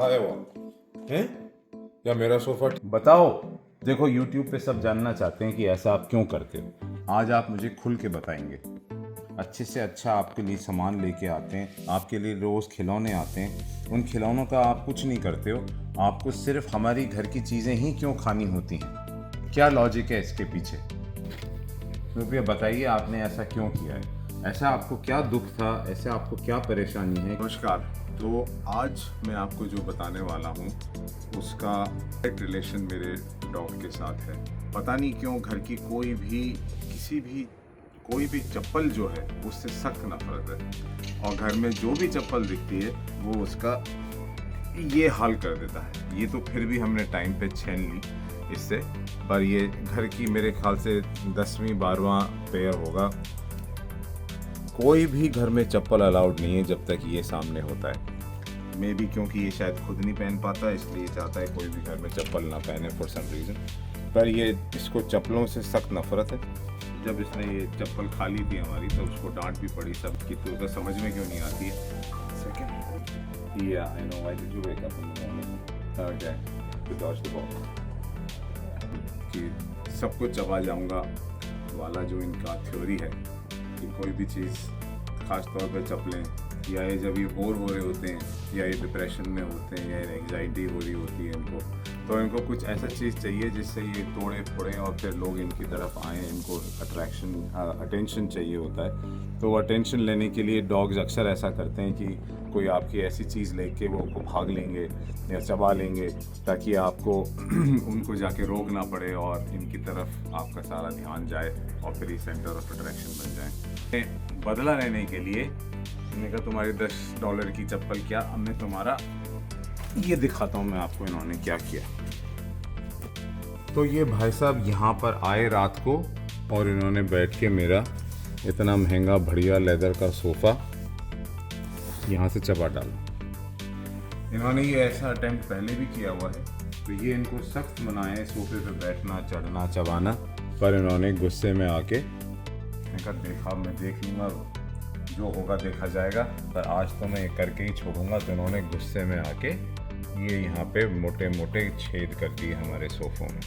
खाया हुआ हैं? या मेरा सोफा बताओ। देखो YouTube पे सब जानना चाहते हैं कि ऐसा आप क्यों करते हो। आज आप मुझे खुल के बताएंगे। अच्छे से अच्छा आपके लिए सामान लेके आते हैं, आपके लिए रोज़ खिलौने आते हैं, उन खिलौनों का आप कुछ नहीं करते हो। आपको सिर्फ हमारी घर की चीज़ें ही क्यों खानी होती हैं? क्या लॉजिक है इसके पीछे? रुपया बताइए, आपने ऐसा क्यों किया है? ऐसा आपको क्या दुख था? ऐसे आपको क्या परेशानी है? नमस्कार। तो आज मैं आपको जो बताने वाला हूँ उसका एक रिलेशन मेरे डॉग के साथ है। पता नहीं क्यों घर की कोई भी चप्पल जो है उससे सख्त नफरत है, और घर में जो भी चप्पल दिखती है वो उसका ये हाल कर देता है। ये तो फिर भी हमने टाइम पे छीन ली इससे, पर ये घर की मेरे ख्याल से 10वीं 12वां पेयर होगा। कोई भी घर में चप्पल अलाउड नहीं है जब तक ये सामने होता है। मे बी क्योंकि ये शायद खुद नहीं पहन पाता, इसलिए चाहता है कोई भी घर में चप्पल ना पहने फॉर सम रीज़न। पर ये इसको चप्पलों से सख्त नफरत है। जब इसने ये चप्पल खा ली थी हमारी तो उसको डांट भी पड़ी सबकी, तो उसे समझ में क्यों नहीं आती है। Second, Yeah, I know. Why did you wake up in the morning? Okay, to dodge the ball. कि सबको चबा जाऊंगा वाला जो इनका थ्योरी है कि कोई भी चीज़ खास तौर पे चप्पलें, या ये जब ये बोर हो रहे होते हैं या ये डिप्रेशन में होते हैं या एंग्जाइटी हो रही होती है इनको, तो इनको कुछ ऐसा चीज़ चाहिए जिससे ये तोड़े फोड़ें और फिर लोग इनकी तरफ आएँ। इनको अटेंशन चाहिए होता है। तो अटेंशन लेने के लिए डॉग्स अक्सर ऐसा करते हैं कि कोई आपकी ऐसी चीज़ लेके वो भाग लेंगे या चबा लेंगे ताकि आपको उनको जाके रोकना पड़े और इनकी तरफ आपका सारा ध्यान जाए और फिर ये सेंटर ऑफ अट्रैक्शन बन जाए। बदला लेने के लिए मैंने कहा तुम्हारी $10 की चप्पल क्या, अब मैं तुम्हारा ये दिखाता हूँ मैं आपको इन्होंने क्या किया। तो ये भाई साहब यहाँ पर आए रात को और इन्होंने बैठ के मेरा इतना महंगा बढ़िया लेदर का सोफ़ा यहाँ से चबा डाला। इन्होंने ये ऐसा अटेम्प्ट पहले भी किया हुआ है, तो ये इनको सख्त मना है सोफे पे बैठना, चढ़ना, चबाना। पर इन्होंने गुस्से में आके मैंने कहा देखा, मैं देख लूँगा, जो होगा देखा जाएगा, पर आज तो मैं ये करके ही छोड़ूंगा। तो इन्होंने गुस्से में आके ये यहाँ पे मोटे मोटे छेद कर दिए हमारे सोफ़ों में।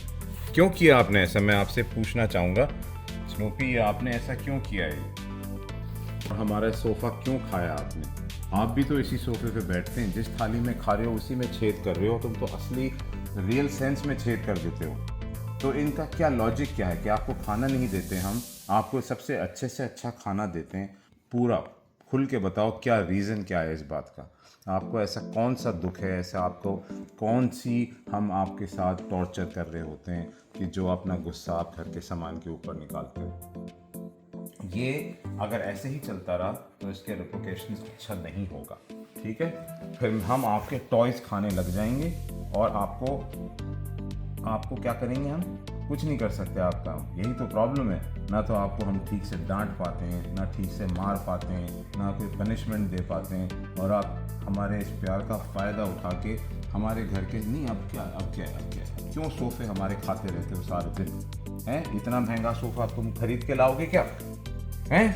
क्यों किया आपने ऐसा, मैं आपसे पूछना चाहूँगा स्नूपी, आपने ऐसा क्यों किया है? और हमारा सोफ़ा क्यों खाया आपने? आप भी तो इसी सोफे पे बैठते हैं, जिस थाली में खा रहे हो उसी में छेद कर रहे हो। तुम तो असली रियल सेंस में छेद कर देते हो। तो इनका क्या लॉजिक क्या है कि आपको खाना नहीं देते, हम आपको सबसे अच्छे से अच्छा खाना देते हैं। पूरा खुल के बताओ क्या रीज़न क्या है इस बात का? आपको ऐसा कौन सा दुख है, ऐसा आपको कौन सी हम आपके साथ टॉर्चर कर रहे होते हैं कि जो अपना गुस्सा आप घर के सामान के ऊपर निकालते हो? ये अगर ऐसे ही चलता रहा तो इसके रेपुटेशन अच्छा नहीं होगा, ठीक है? फिर हम आपके टॉयज़ खाने लग जाएंगे और आपको क्या करेंगे? हम कुछ नहीं कर सकते आपका। यही तो प्रॉब्लम है। ना तो आपको हम ठीक से डांट पाते हैं, ना ठीक से मार पाते हैं, ना कोई पनिशमेंट दे पाते हैं, और आप हमारे इस प्यार का फ़ायदा उठा के हमारे घर के नहीं, अब क्या क्यों सोफ़े हमारे खाते रहते हो सारे दिन? हैं? इतना महंगा सोफ़ा तुम खरीद के लाओगे क्या? हैं?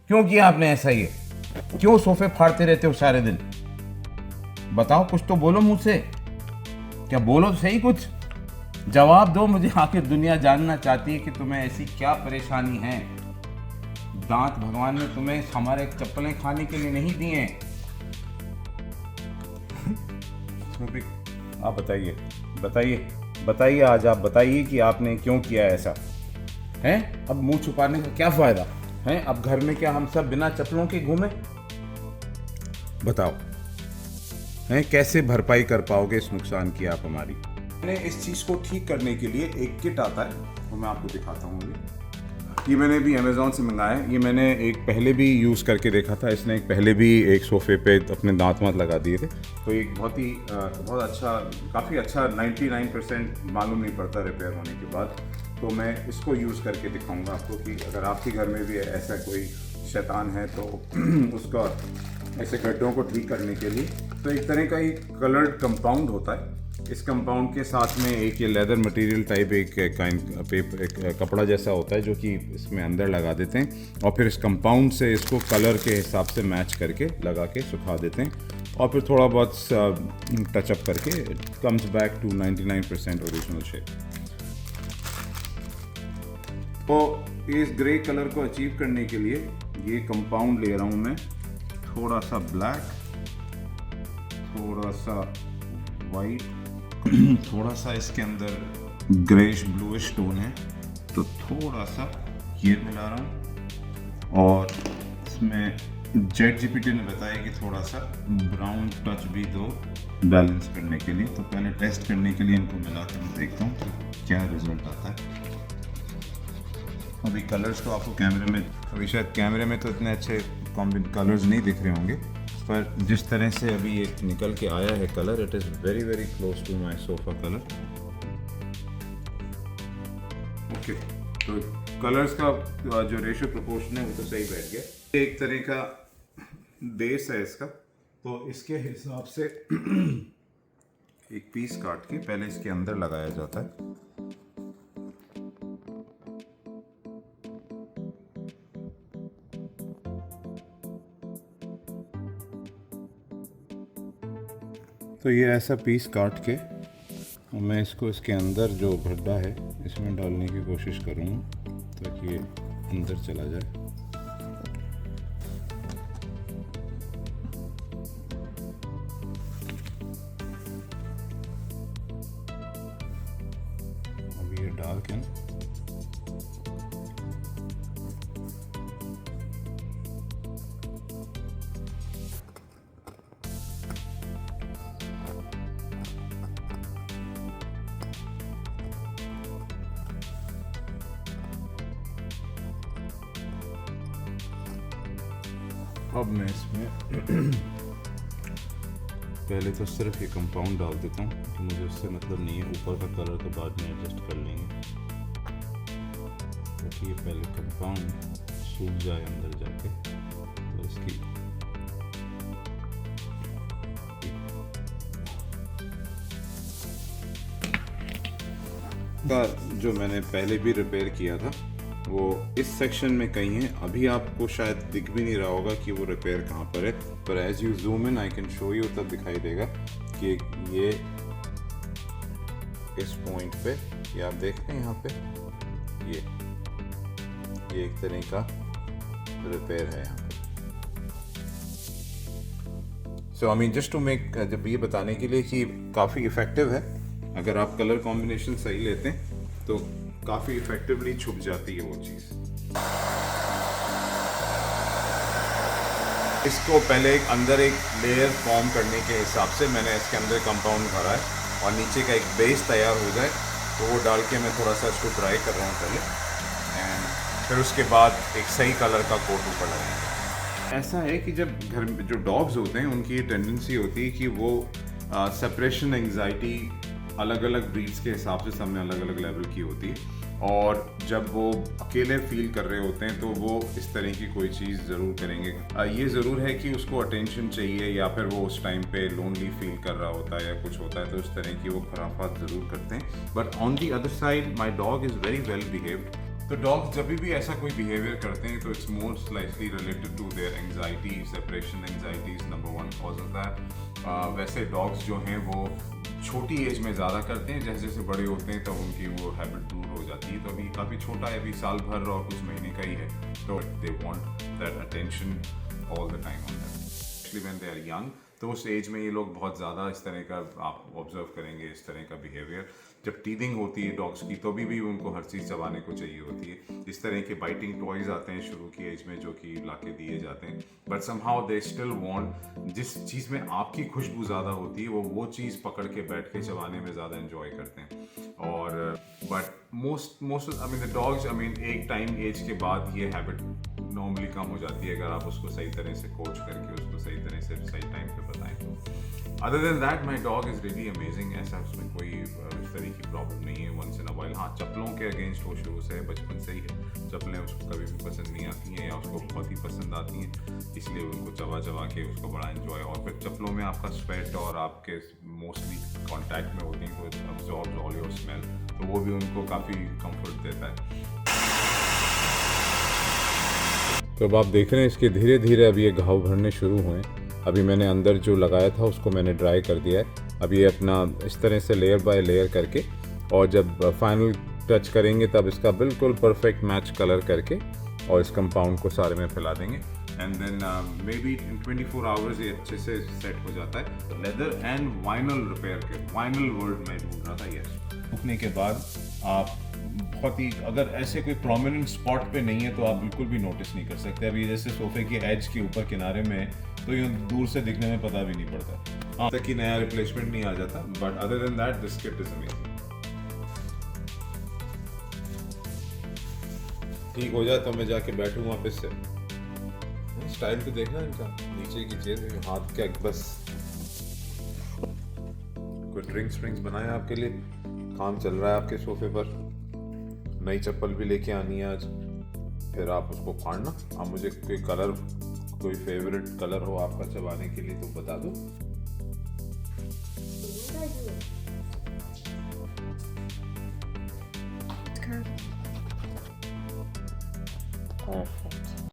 क्यों किया आपने ऐसा? ये क्यों सोफे फाड़ते रहते हो सारे दिन? बताओ, कुछ तो बोलो मुझ से। क्या बोलो तो सही, कुछ जवाब दो मुझे। आखिर दुनिया जानना चाहती है कि तुम्हें ऐसी क्या परेशानी है। दांत भगवान ने तुम्हें हमारे चप्पलें खाने के लिए नहीं दिए हैं। आप बताइए आज आप बताइए कि आपने क्यों किया ऐसा है? अब मुंह छुपाने का क्या फायदा है? अब घर में क्या हम सब बिना चप्पलों के घूमे? बताओ, हैं? कैसे भरपाई कर पाओगे इस नुकसान की आप हमारी? मैंने इस चीज़ को ठीक करने के लिए एक किट आता है, वो मैं आपको दिखाता हूँ अभी। ये मैंने भी अमेज़ॉन से मंगाया है। ये मैंने एक पहले भी यूज़ करके देखा था। इसने एक पहले भी एक सोफ़े पे अपने दांत लगा दिए थे। तो एक बहुत अच्छा, काफ़ी अच्छा 99% मालूम नहीं पड़ता रिपेयर होने के बाद। तो मैं इसको यूज़ करके दिखाऊंगा आपको कि अगर आपके घर में भी ऐसा कोई शैतान है तो उसका ऐसे गड्ढों को ठीक करने के लिए, तो एक तरह का ही कलर्ड कंपाउंड होता है। इस कंपाउंड के साथ में एक ये लेदर मटेरियल टाइप एक कपड़ा जैसा होता है जो कि इसमें अंदर लगा देते हैं, और फिर इस कंपाउंड से इसको कलर के हिसाब से मैच करके लगा के सुखा देते हैं। और फिर थोड़ा बहुत टचअप करके it comes back to 99% original shape. तो इस ग्रे कलर को अचीव करने के लिए ये कंपाउंड ले रहा हूँ मैं, थोड़ा सा ब्लैक, थोड़ा सा वाइट, थोड़ा सा इसके अंदर ग्रेइश ब्लूइश टोन है तो थोड़ा सा ये मिला रहा हूँ। और इसमें ChatGPT ने बताया कि थोड़ा सा ब्राउन टच भी दो बैलेंस करने के लिए। तो पहले टेस्ट करने के लिए इनको मिला कर मैं देखता हूँ तो क्या रिजल्ट आता है। अभी कलर्स तो आपको कैमरे में, अभी शायद कैमरे में तो इतने अच्छे कलर्स नहीं दिख रहे होंगे, पर जिस तरह से अभी ये निकल के आया है colour, it is very very close to my sofa colour. Okay, तो कलर्स का जो रेशियो प्रोपोर्शन है वो तो सही बैठ गया। एक तरह का बेस है इसका, तो इसके हिसाब से एक पीस काट के पहले इसके अंदर लगाया जाता है। तो ये ऐसा पीस काट के मैं इसको इसके अंदर जो गड्ढा है इसमें डालने की कोशिश करूँगा ताकि ये अंदर चला जाए। अब ये डाल के अब मैं इसमें पहले तो सिर्फ ये कंपाउंड डाल देता हूँ कि मुझे उससे मतलब नहीं है, ऊपर का कलर तो बाद में एडजस्ट कर लेंगे। ताकि ये पहले कंपाउंड सूख जाए अंदर जाके, तो इसकी का जो मैंने पहले भी रिपेयर किया था वो इस सेक्शन में कहीं है। अभी आपको शायद दिख भी नहीं रहा होगा कि वो रिपेयर कहाँ पर है, पर as you zoom in I can show you, तब दिखाई देगा कि ये इस पॉइंट पे, ये आप देख रहे हैं यहाँ पे, ये एक तरह का रिपेयर है यहाँ पे। So I mean just to make, जब ये बताने के लिए कि काफ़ी इफ़ेक्टिव है, अगर आप कलर कॉम्बिनेशन सही लेते हैं तो काफ़ी इफेक्टिवली छुप जाती है वो चीज़। इसको पहले अंदर एक लेयर फॉर्म करने के हिसाब से मैंने इसके अंदर कंपाउंड भरा है और नीचे का एक बेस तैयार हो जाए तो वो डाल के मैं थोड़ा सा इसको ड्राई कर रहा हूँ पहले, एंड फिर उसके बाद एक सही कलर का कोट ऊपर लगाएंगे। ऐसा है कि जब घर में जो डॉग्स होते हैं उनकी टेंडेंसी होती है कि वो सेपरेशन एंग्जाइटी अलग अलग ब्रीड्स के हिसाब से सब में अलग अलग लेवल की होती है, और जब वो अकेले फील कर रहे होते हैं तो वो इस तरह की कोई चीज़ ज़रूर करेंगे। ये ज़रूर है कि उसको अटेंशन चाहिए या फिर वो उस टाइम पे लोनली फील कर रहा होता है या कुछ होता है तो उस तरह की वो खुराफात ज़रूर करते हैं। But on the other side my dog is very well behaved. तो डॉग्स जब भी ऐसा कोई बिहेवियर करते हैं तो it's more slightly related to their anxiety, separation anxiety is number 1 cause of that. वैसे डॉग्स जो हैं वो छोटी एज में ज़्यादा करते हैं, जैसे जैसे बड़े होते हैं तो उनकी वो हैबिट दूर हो जाती है। तो अभी काफ़ी छोटा है, अभी साल भर और कुछ महीने का ही है, तो they want that attention all the time on that, especially when they are young. तो उस एज में ये लोग बहुत ज़्यादा इस तरह का आप ऑब्जर्व करेंगे, इस तरह का बिहेवियर। जब टीदिंग होती है डॉग्स की तो भी उनको हर चीज़ चबाने को चाहिए होती है। इस तरह के बाइटिंग टॉयज आते हैं शुरू की एज में जो कि लाके दिए जाते हैं, but somehow they still want, जिस चीज़ में आपकी खुशबू ज़्यादा होती है वो चीज़ पकड़ के बैठ के चबाने में ज़्यादा एंजॉय करते हैं। और but most I mean the dogs, I mean एक टाइम एज के बाद ये हैबिट नॉर्मली कम हो जाती है अगर आप उसको सही तरह से कोच करके उसको सही तरह से सही टाइम पे बताएं तो। Other than that my dog is really amazing. ऐसा उसमें कोई इस तरह की प्रॉब्लम नहीं है वंस इन अ वाइल। हाँ, चप्पलों के अगेंस्ट वो शुरू से बचपन से ही है, चप्पलें उसको कभी भी पसंद नहीं आती हैं या उसको बहुत ही पसंद आती हैं, इसलिए उनको चबा चबा के उसको बड़ा एंजॉय। और फिर चप्पलों में आपका स्वेट और आपके मोस्टली कॉन्टैक्ट में होती हैं तो अब्जॉर्ब ऑल योर स्मेल, तो वो भी उनको काफ़ी कंफर्ट देता है। तो अब आप देख रहे हैं इसके धीरे धीरे अब ये घाव भरने शुरू हुए, अभी मैंने अंदर जो लगाया था उसको मैंने ड्राई कर दिया है। अब ये अपना इस तरह से लेयर बाय लेयर करके, और जब फाइनल टच करेंगे तब इसका बिल्कुल परफेक्ट मैच कलर करके और इस कंपाउंड को सारे में फैला देंगे। And then maybe in 24 hours ये अच्छे से सेट हो जाता है। लेदर एंड वाइनल रिपेयर के वाइनल वर्ड मैं ढूंढ रहा था। यस, सूखने के बाद आप बहुत ही, अगर ऐसे कोई प्रोमिनेंट स्पॉट पे नहीं है तो आप बिल्कुल भी नोटिस नहीं कर सकते। अभी जैसे सोफे के एज के ऊपर किनारे में है तो यूँ दूर से दिखने में पता भी नहीं पड़ता। हाँ, तक कि नया रिप्लेसमेंट नहीं आ जाता, but other than that this kit is amazing. ठीक हो जाए तो मैं जाके बैठूँ वापस से। स्टाइल तो देखना इनका, नीचे की चेयर में हाथ क्या, बस कोई ड्रिंक्स बनाए आपके लिए। काम चल रहा है आपके सोफे पर। नई चप्पल भी लेके आनी है आज, फिर आप उसको फाड़ना। आप मुझे कोई कलर, कोई फेवरेट कलर हो आपका चबाने के लिए तो बता दो। Perfect.